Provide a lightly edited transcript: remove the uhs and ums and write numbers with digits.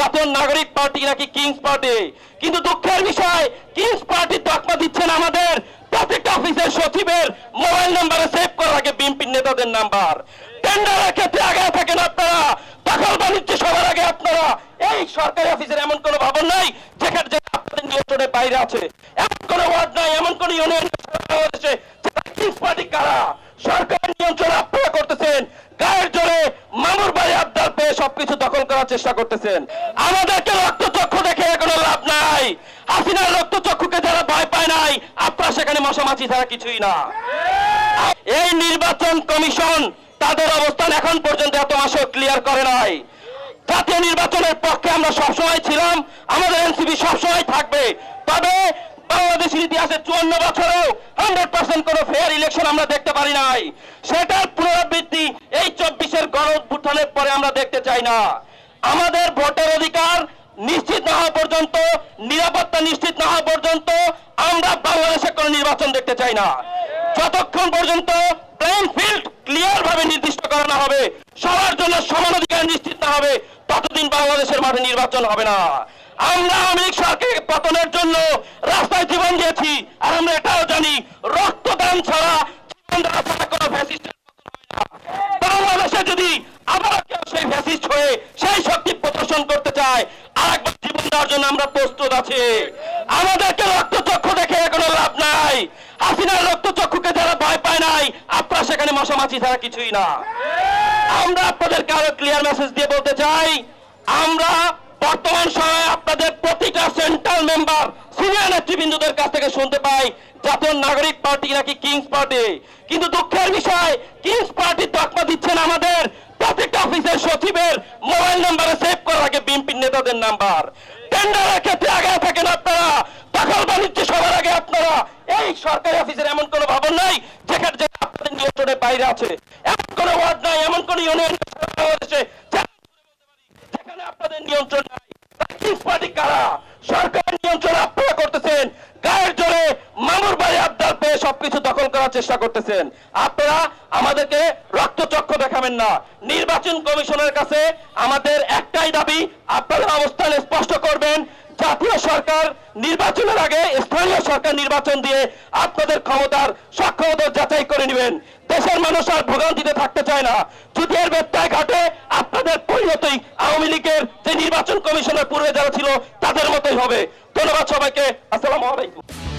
জাতীয় নাগরিক পার্টি নাকি কিংস পার্টি, কিন্তু দুঃখের বিষয় কিংস পার্টি তকমা দিচ্ছেন আমাদের প্রত্যেকটা অফিসের সচিবের মোবাইল নাম্বারে সেভ করা থাকে বিএনপির নেতাদের নাম্বার। টেন্ডারের ক্ষেত্রে আগে থাকেন আপনারা, দখল বাণিজ্য সবার আগে আপনারা। এই সরকারি অফিসের এমন কোনো ভবন নাই যেখানে আপনাদের নিয়ন্ত্রণের বাইরে আছে, এমন কোনো ওয়ার্ড নাই, এমন কোনো ইউনিয়ন বাংলাদেশে কিংস পার্টি কারা সরকারের নিয়ন্ত্রণ আপনারা করতেছেন। গায়ের জোরে মামুর বাড়ি আবদার পেয়ে সবকিছু দখল করার চেষ্টা করতেছেন। আমাদেরকে রক্তচক্ষু দেখে কোনো লাভ নাই। হাসিনার রক্তচক্ষুকে যারা ভয় পায় নাই, আপনারা সেখানে মশামাছি ছাড়া কিছুই না। এই নির্বাচন কমিশন তাদের অবস্থান এখন পর্যন্ত এত মাসেও ক্লিয়ার করে নাই। জাতীয় নির্বাচনের পক্ষে আমরা সবসময় ছিলাম, আমাদের এনসিপি সবসময় থাকবে। তবে বাংলাদেশের ইতিহাসে 54 বছরেও 100% কোনো ফেয়ার ইলেকশন আমরা দেখতে পারি নাই। সেটার পুনরাবৃত্তি এই 24-এর গণ অভ্যুত্থানের পরে আমরা দেখতে চাই না। আমাদের ভোটের অধিকার নিশ্চিত না হওয়া পর্যন্ত, নিরাপত্তা নিশ্চিত না হওয়া পর্যন্ত আমরা বাংলাদেশে কোনো নির্বাচন দেখতে চাই না। যতক্ষণ পর্যন্ত প্লেইং ফিল্ড ক্লিয়ার ভাবে নির্দিষ্ট করা না হবে, সবার জন্য সমান অধিকার নিশ্চিত না হবে, ততদিন বাংলাদেশের মাঠে নির্বাচন হবে না। আমরা আওয়ামী লীগ সরকারের পতনের জন্য রাস্তায় জীবন দিয়েছি, আর আমরা এটাও জানি রক্তদান ছাড়া জীবন দেওয়া ছাড়া কোনো ফ্যাসিস্টের পতন হয় না। বাংলাদেশে যদি আবার কেউ সেই ফ্যাসিস্ট হয়ে সেই শক্তি প্রদর্শন করতে চায়, আরেকবার জীবন দেওয়ার জন্য আমরা প্রস্তুত আছি। আমাদেরকে রক্তচক্ষু দেখে কোনো লাভ নাই। হাসিনার রক্তচক্ষুকে যারা ভয় পায় নাই, আপনারা সেখানে মশামাছি ছাড়া কিছুই না। আমরা আপনাদেরকে আরো ক্লিয়ার মেসেজ দিয়ে বলতে চাই, আমরা বর্তমান সময়ে আপনাদের প্রতিটা সেন্ট্রাল মেম্বার সিনিয়র নেতৃবৃন্দদের কাছ থেকে শুনতে পাই জাতীয় নাগরিক পার্টি নাকি কিংস পার্টি, কিন্তু দুঃখের বিষয় কিংস পার্টি তকমা দিচ্ছেন আমাদের প্রত্যেকটা অফিসের সচিবের মোবাইল নাম্বারে সেভ করা থাকে বিএনপির নেতাদের নাম্বার। টেন্ডারের ক্ষেত্রে আগে থাকেন আপনারা, দখল বাণিজ্য সবার আগে আপনারা। এই সরকারি অফিসের এমন কোনো ভবন নাই যেখানে আপনাদের নিয়ন্ত্রণের বাইরে আছে, এমন কোনো ওয়ার্ড নাই, এমন কোনো ইউনিয়ন বাংলাদেশে যেখানে আপনাদের নিয়ন্ত্রণ নাই। কিংস পার্টি কারা সরকারের নিয়ন্ত্রণ আপনারা করতেছেন। গায়ের জোরে মামুর বাড়ি আবদার পেয়ে সবকিছু দখল করার চেষ্টা করতেছেন। আপনারা আমাদেরকে রক্তচক্ষু দেখাবেন না। নির্বাচন কমিশনের কাছে আমাদের একটাই দাবি, আপনাদের অবস্থান স্পষ্ট করবেন। জাতীয় সরকার নির্বাচনের আগে স্থানীয় সরকার নির্বাচন দিয়ে আপনাদের ক্ষমতার সক্ষমতা যাচাই করে নেবেন। দেশের মানুষ আর ভোগান্তিতে থাকতে চায় না। যদি এর ব্যত্যয় ঘটে, আপনাদের পরিণতি আওয়ামী লীগের যে নির্বাচন কমিশনের পূর্বে যারা ছিল তাদের মতোই হবে। ধন্যবাদ সবাইকে। আসসালামু আলাইকুম।